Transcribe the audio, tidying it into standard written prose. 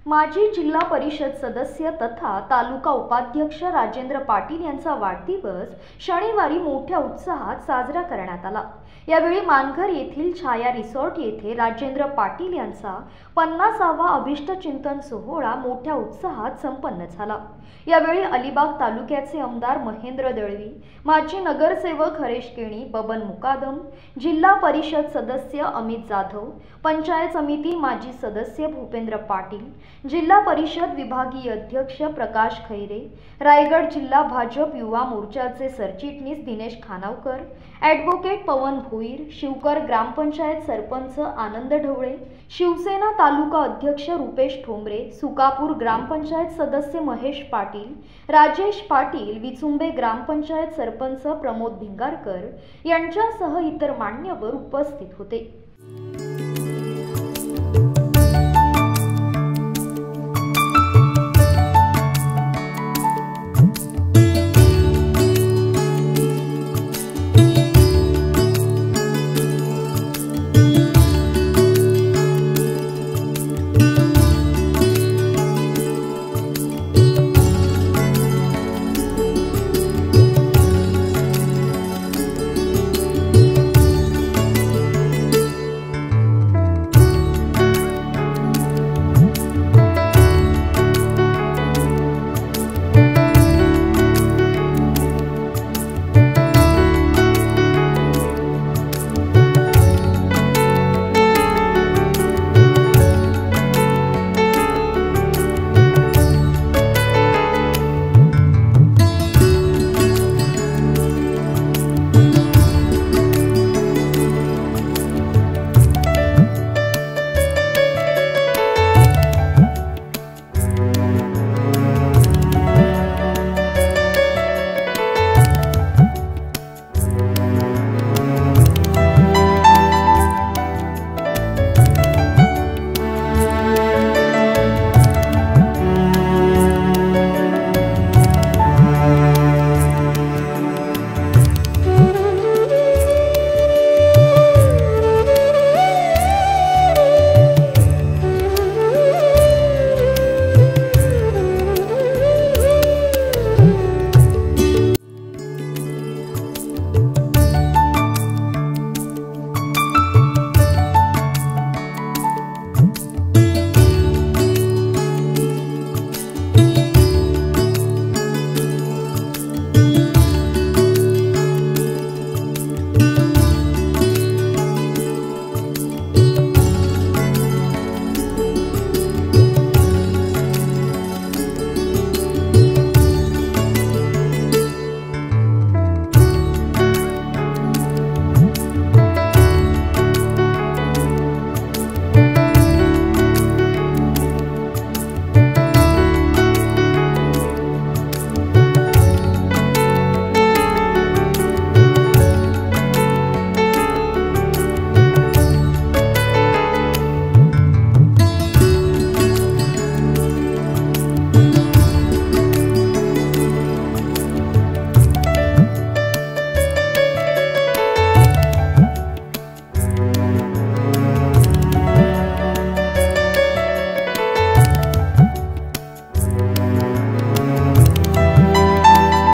माजी जिल्हा परिषद सदस्य तथा तालुका उपाध्यक्ष राजेंद्र पाटील यांचा वाढदिवस शनिवारी मोठ्या उत्साहात साजरा करण्यात आला। यावेळी मानघर येथील छाया रिसॉर्ट येथे राजेंद्र पाटील यांचा 50वा अभिष्टचिंतन सोहळा मोठ्या उत्साहात संपन्न झाला। यावेळी अलिबाग तालुक्याचे आमदार महेंद्र दळवी, माजी नगरसेवक हरेश केणी, बबन मुकादम, जिल्हा परिषद सदस्य अमित जाधव, पंचायत समिती माजी सदस्य भूपेंद्र पाटील, जिल्हा परिषद विभागीय अध्यक्ष प्रकाश खैरे, रायगड जिल्हा भाजप युवा मोर्चाचे सरचिटणीस दिनेश खानावकर, ॲडव्होकेट पवन भोईर, शिवकर ग्रामपंचायत सरपंच आनंद ढवळे, शिवसेना तालुका अध्यक्ष रुपेश ठोंबरे, सुकापूर ग्रामपंचायत सदस्य महेश पाटील, राजेश पाटील, विचुंबे ग्रामपंचायत सरपंच प्रमोद भिंगारकर यांच्यासह इतर मान्यवर उपस्थित होते।